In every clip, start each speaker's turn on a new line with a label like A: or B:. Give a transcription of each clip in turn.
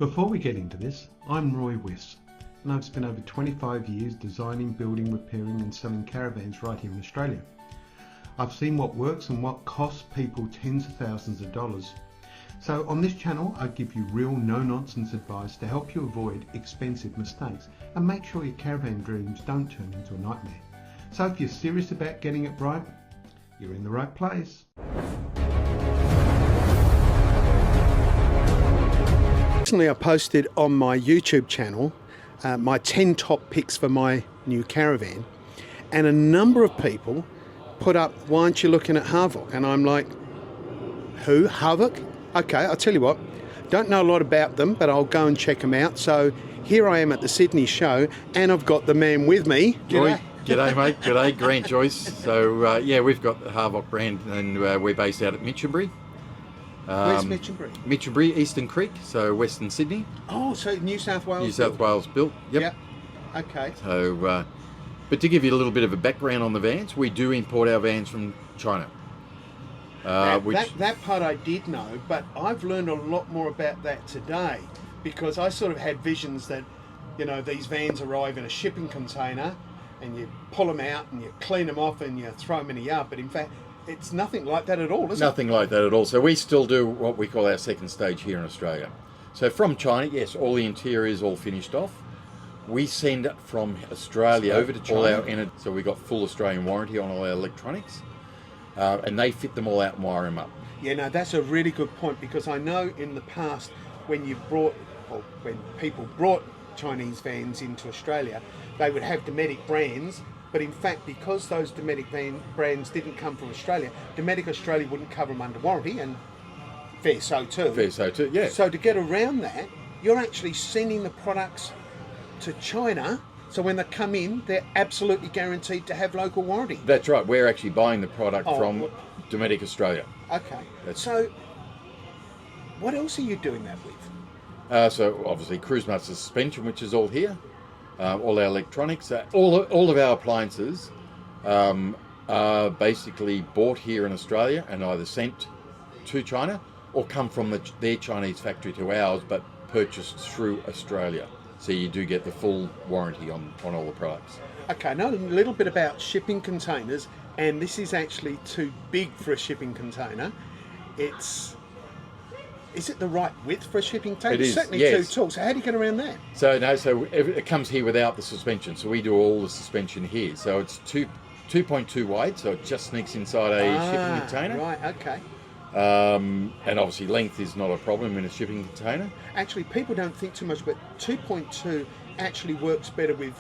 A: Before we get into this, I'm Roy Wiss, and I've spent over 25 years designing, building, repairing and selling caravans right here in Australia. I've seen what works and what costs people tens of thousands of dollars. So on this channel I give you real no-nonsense advice to help you avoid expensive mistakes and make sure your caravan dreams don't turn into a nightmare. So if you're serious about getting it right, you're in the right place. Recently I posted on my YouTube channel my 10 top picks for my new caravan, and a number of people put up, why aren't you looking at Harvok? And I'm like, who? Harvok? Okay, I'll tell you what, don't know a lot about them, but I'll go and check them out. So here I am at the Sydney show, and I've got the man with me.
B: G'day. G'day mate, g'day, Grant Joyce. So yeah, we've got the Harvok brand, and we're based out at Minchinbury.
A: Where's Minchinbury?
B: Minchinbury, Eastern Creek, so Western Sydney.
A: Oh, so New South Wales
B: New South Wales built, yep.
A: Okay.
B: So, but to give you a little bit of a background on the vans, we do import our vans from China.
A: That part I did know, but I've learned a lot more about that today, because I sort of had visions that, you know, these vans arrive in a shipping container and you pull them out and you clean them off and you throw them in a yard, but in fact it's nothing like that at all, is it?
B: Nothing like that at all. So we still do what we call our second stage here in Australia. So from China, yes, all the interior is all finished off. We send it from Australia over to China. So we got full Australian warranty on all our electronics, and they fit them all out and wire them up.
A: Yeah, no, that's a really good point, because I know in the past when people brought Chinese vans into Australia, they would have Dometic brands, but in fact, because those Dometic brands didn't come from Australia, Dometic Australia wouldn't cover them under warranty, and fair so too.
B: Fair so too, yeah.
A: So to get around that, you're actually sending the products to China, so when they come in, they're absolutely guaranteed to have local warranty.
B: That's right, we're actually buying the product from Dometic Australia.
A: Okay, so what else are you doing that with?
B: So obviously Cruise Master suspension, which is all here. All our electronics, all of our appliances are basically bought here in Australia and either sent to China or come from their Chinese factory to ours, but purchased through Australia. So you do get the full warranty on all the products. Okay,
A: I know a little bit about shipping containers, and this is actually too big for a shipping container. Is it the right width for a shipping container?
B: It is,
A: certainly
B: yes.
A: Too tall. So how do you get around that?
B: So it comes here without the suspension. So we do all the suspension here. So it's 2.2 wide, so it just sneaks inside a shipping container.
A: Right, okay.
B: And obviously length is not a problem in a shipping container.
A: Actually, people don't think too much, but 2.2 actually works better with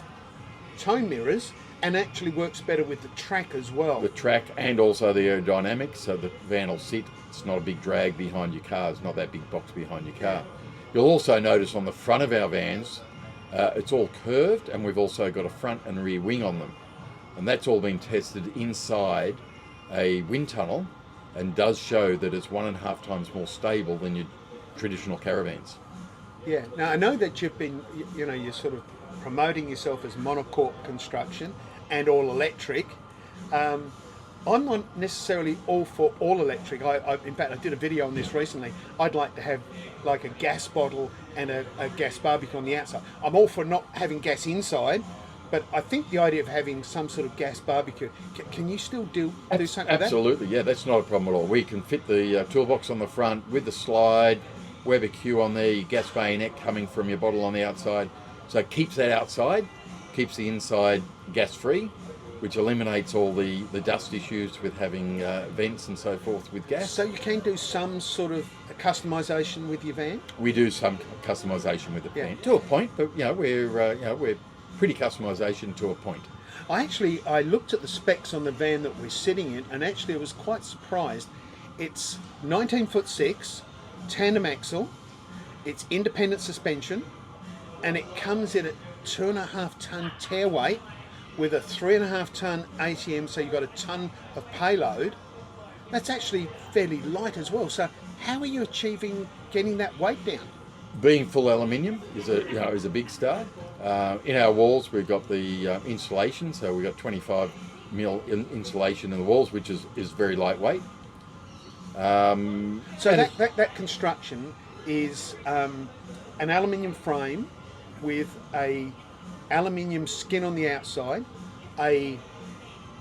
A: tow mirrors, and actually works better with the track as well.
B: The track and also the aerodynamics, so the van will sit. It's not a big drag behind your car. It's not that big box behind your car. You'll also notice on the front of our vans, it's all curved, and we've also got a front and rear wing on them. And that's all been tested inside a wind tunnel, and does show that it's 1.5 times more stable than your traditional caravans.
A: Yeah, now I know that you've been, you're sort of promoting yourself as monocoque construction and all electric. I'm not necessarily all for all electric. In fact, I did a video on this recently. I'd like to have like a gas bottle and a gas barbecue on the outside. I'm all for not having gas inside, but I think the idea of having some sort of gas barbecue, can you still do something like that?
B: Absolutely, yeah, that's not a problem at all. We can fit the toolbox on the front with the slide, Weber Q on there, your gas bayonet coming from your bottle on the outside. So it keeps that outside, keeps the inside gas free, which eliminates all the dust issues with having vents and so forth with gas.
A: So you can do some sort of customization with your van?
B: We do some customization with the van to a point, but we're pretty customization to a point.
A: I looked at the specs on the van that we're sitting in, and actually I was quite surprised. It's 19'6", tandem axle, it's independent suspension, and it comes in at 2.5 ton tear weight with a 3.5 ton ATM, so you've got a ton of payload. That's actually fairly light as well. So how are you achieving getting that weight down?
B: Being full aluminium is a big start. In our walls, we've got the insulation, so we've got 25mm insulation in the walls, which is very lightweight.
A: So that construction is an aluminium frame with a aluminium skin on the outside, a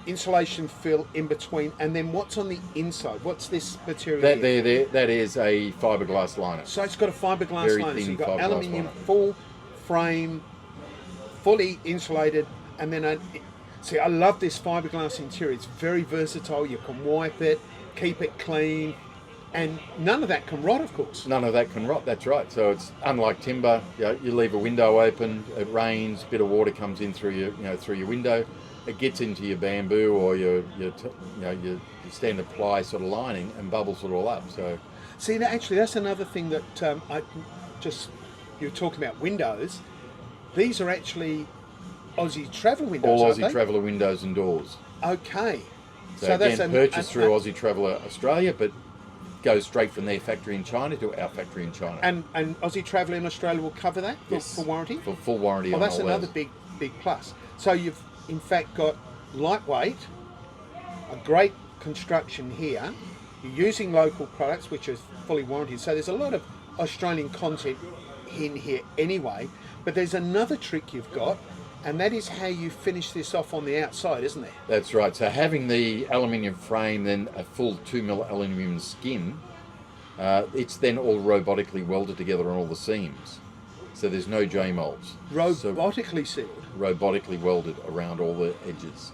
A: insulation fill in between, and then what's on the inside? What's this material?
B: That is a fiberglass liner.
A: So it's got a fiberglass
B: Very
A: liner.
B: thin
A: So you've got
B: fiberglass
A: aluminium
B: liner.
A: full frame, fully insulated, and then see, I love this fiberglass interior. It's very versatile. You can wipe it, keep it clean, and none of that can rot, of course.
B: None of that can rot, that's right. So it's unlike timber. You leave a window open, it rains, a bit of water comes in through your window, it gets into your bamboo or your standard ply sort of lining and bubbles it all up. So
A: see, actually, that's another thing that you were talking about windows. These are actually Aussie Traveller windows.
B: all
A: aren't
B: Aussie
A: they?
B: Traveller windows and doors.
A: Okay.
B: So again, purchased through Aussie Traveller Australia, but goes straight from their factory in China to our factory in China.
A: And Aussie Traveller in Australia will cover that
B: Yes.
A: for warranty?
B: For full warranty.
A: Well,
B: on
A: that's
B: all
A: another
B: those.
A: big plus. So you've in fact got lightweight, a great construction here. You're using local products, which is fully warranted. So there's a lot of Australian content in here anyway. But there's another trick you've got, and that is how you finish this off on the outside, isn't there?
B: That's right. So having the aluminium frame, then a full 2mm aluminium skin, it's then all robotically welded together on all the seams. So there's no J-molds.
A: Robotically sealed.
B: Robotically welded around all the edges.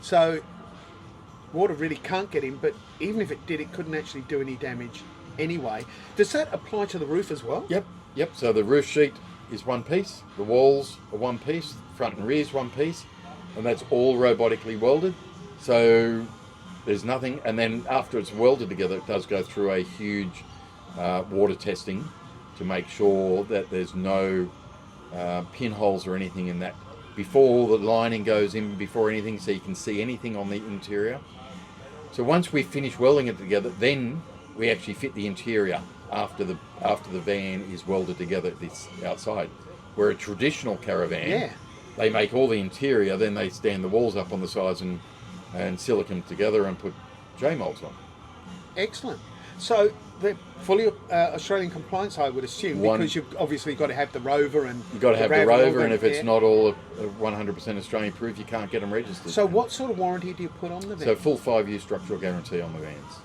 A: So water really can't get in, but even if it did, it couldn't actually do any damage anyway. Does that apply to the roof as well?
B: Yep. So the roof sheet is one piece, the walls are one piece, front and rear is one piece, and that's all robotically welded. So there's nothing, and then after it's welded together, it does go through a huge water testing to make sure that there's no pinholes or anything in that before the lining goes in, before anything, so you can see anything on the interior. So once we finish welding it together, then we actually fit the interior after the van is welded together this outside. Where a traditional caravan, they make all the interior, then they stand the walls up on the sides and silicone together and put J-molds on.
A: Excellent. So they're fully Australian compliance, I would assume, because you've obviously got to have the rover and
B: you've got to have the
A: RAV and all
B: rover,
A: that,
B: and if it's not all 100% Australian proof, you can't get them registered.
A: So what sort of warranty do you put on the van?
B: So full 5-year structural guarantee on the vans.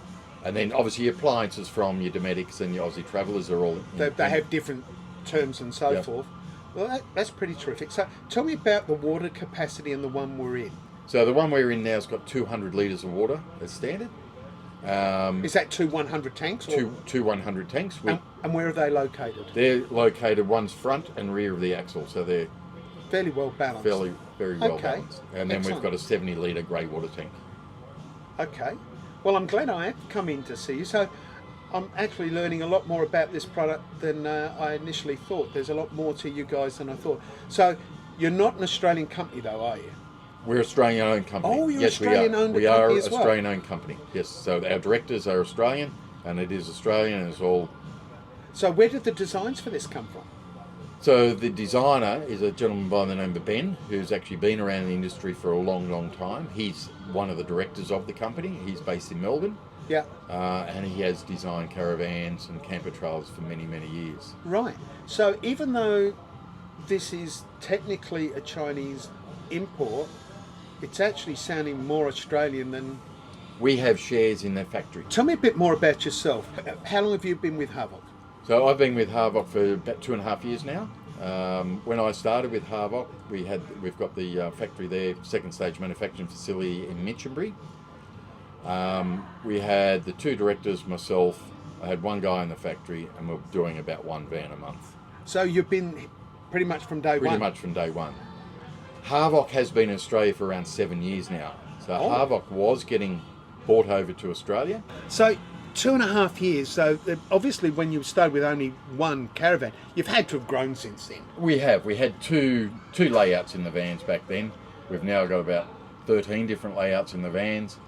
B: And then obviously your appliances from your Domestics and your Aussie Travellers are all...
A: They have different terms and so forth. Well, that's pretty terrific. So tell me about the water capacity and the one we're in.
B: So the one we're in now has got 200 litres of water as standard.
A: Is that two 100 tanks? Or?
B: Two 100 tanks.
A: And where are they located?
B: They're located, one's front and rear of the axle, so they're
A: fairly well balanced.
B: Very well balanced. And then we've got a 70 litre grey water tank.
A: Okay. Well, I'm glad I have come in to see you. So I'm actually learning a lot more about this product than I initially thought. There's a lot more to you guys than I thought. So you're not an Australian company though, are you?
B: We're Australian owned company.
A: Oh, you're
B: yes,
A: Australian owned
B: we
A: company
B: are
A: as well.
B: Australian owned company. Yes. So our directors are Australian, and it is Australian, and it's all.
A: So where did the designs for this come from?
B: So the designer is a gentleman by the name of Ben, who's actually been around the industry for a long time. He's one of the directors of the company. He's based in Melbourne.
A: Yeah.
B: And he has designed caravans and camper trailers for many years.
A: Right. So even though this is technically a Chinese import, it's actually sounding more Australian than...
B: We have shares in that factory.
A: Tell me a bit more about yourself. How long have you been with Harvok?
B: So I've been with Harvok for about 2.5 years now. When I started with Harvok, we've got the factory there, second stage manufacturing facility in Minchinbury. We had the two directors, myself, I had one guy in the factory, and we're doing about one van a month.
A: So you've been pretty much from day one?
B: Pretty much from day one. Harvok has been in Australia for around 7 years now. So Harvok was getting brought over to Australia.
A: So 2.5 years, so obviously when you started with only one caravan, you've had to have grown since then.
B: We have. We had two layouts in the vans back then. We've now got about 13 different layouts in the vans.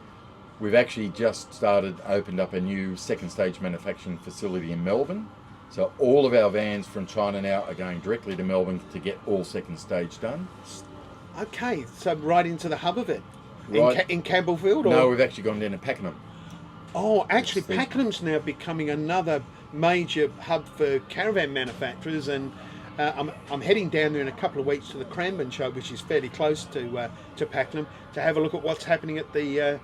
B: We've actually just opened up a new second stage manufacturing facility in Melbourne. So all of our vans from China now are going directly to Melbourne to get all second stage done.
A: Okay, so right into the hub of it.
B: Right.
A: In Campbellfield? Or?
B: No, we've actually gone down to Pakenham.
A: Oh, actually, Pakenham's now becoming another
C: major hub for caravan manufacturers, and I'm heading down there in a couple of weeks to the Caravans show, which is fairly close to Pakenham, to have a look at what's happening at the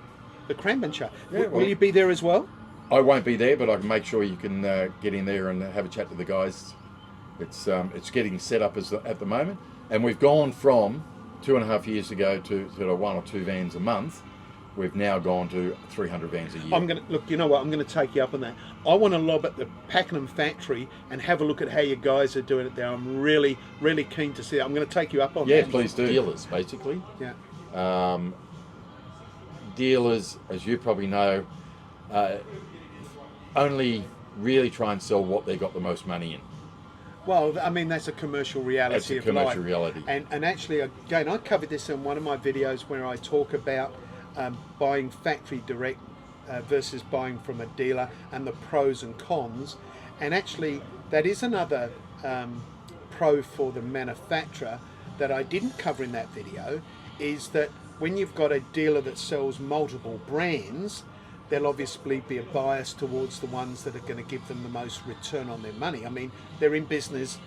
C: Caravans show.
B: Yeah,
C: Will you be there as well?
B: I won't be there, but I can make sure you can get in there and have a chat to the guys. It's getting set up at the moment, and we've gone from 2.5 years ago to sort of 1 or 2 vans a month. We've now gone to 300 vans a year.
C: I'm going to look. You know what? I'm going to take you up on that. I want to lob at the Pakenham factory and have a look at how you guys are doing it there. I'm really, really keen to see it. I'm going to take you up on that.
B: Yeah, please do. Dealers, basically.
C: Yeah.
B: Dealers, as you probably know, only really try and sell what they got the most money in.
C: Well, I mean, that's a commercial reality
B: That's a
C: of
B: commercial
C: life.
B: reality.
C: And actually, again, I covered this in one of my videos where I talk about buying factory direct versus buying from a dealer and the pros and cons. And actually, that is another pro for the manufacturer that I didn't cover in that video, is that when you've got a dealer that sells multiple brands, there'll obviously be a bias towards the ones that are going to give them the most return on their money. I mean, they're in business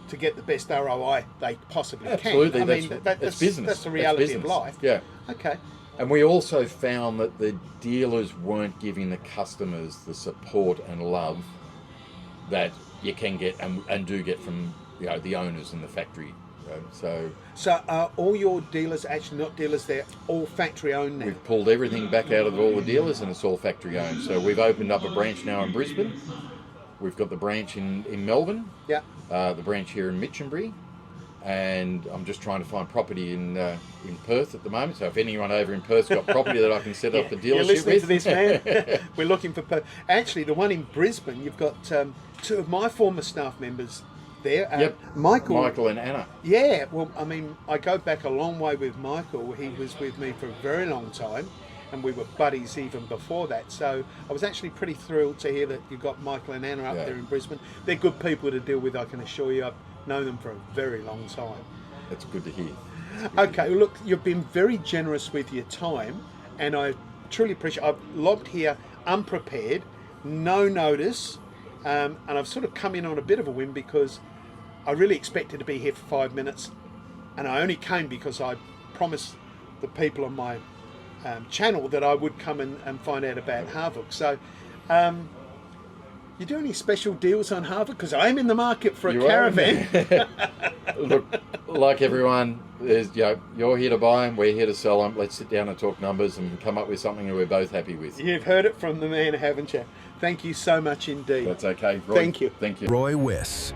C: to get the best ROI they possibly
B: Absolutely.
C: can.
B: Absolutely, that's business.
C: That's the reality of life.
B: Yeah.
C: Okay.
B: And we also found that the dealers weren't giving the customers the support and love that you can get and do get from the owners in the factory. So
C: are all your dealers actually not dealers? They're all factory owned now.
B: We've pulled everything back out of all the dealers, and it's all factory owned. So we've opened up a branch now in Brisbane. We've got the branch in Melbourne.
C: Yeah.
B: The branch here in Mitchinbury, and I'm just trying to find property in Perth at the moment. So if anyone over in Perth's got property that I can set up the dealership
C: You're listening
B: with.
C: to this, man. We're looking for Perth. Actually, the one in Brisbane, you've got 2 of my former staff members there.
B: Yep.
C: Michael
B: and Anna.
C: Yeah, well, I mean, I go back a long way with Michael. He was with me for a very long time, and we were buddies even before that. So I was actually pretty thrilled to hear that you got Michael and Anna up there in Brisbane. They're good people to deal with, I can assure you. I've known them for a very long time.
B: That's good to hear.
C: Okay, well, look, you've been very generous with your time, and I truly appreciate. I've lobbed here unprepared, no notice, and I've sort of come in on a bit of a whim because I really expected to be here for 5 minutes, and I only came because I promised the people on my channel that I would come and find out about Harvok. So, you do any special deals on Harvok? Because I'm in the market for a caravan.
B: Look, like everyone, you're here to buy them, we're here to sell them. Let's sit down and talk numbers and come up with something that we're both happy with.
C: You've heard it from the man, haven't you? Thank you so much indeed.
B: That's okay, Roy.
C: Thank you.
B: Thank you.
D: Roy Wiss.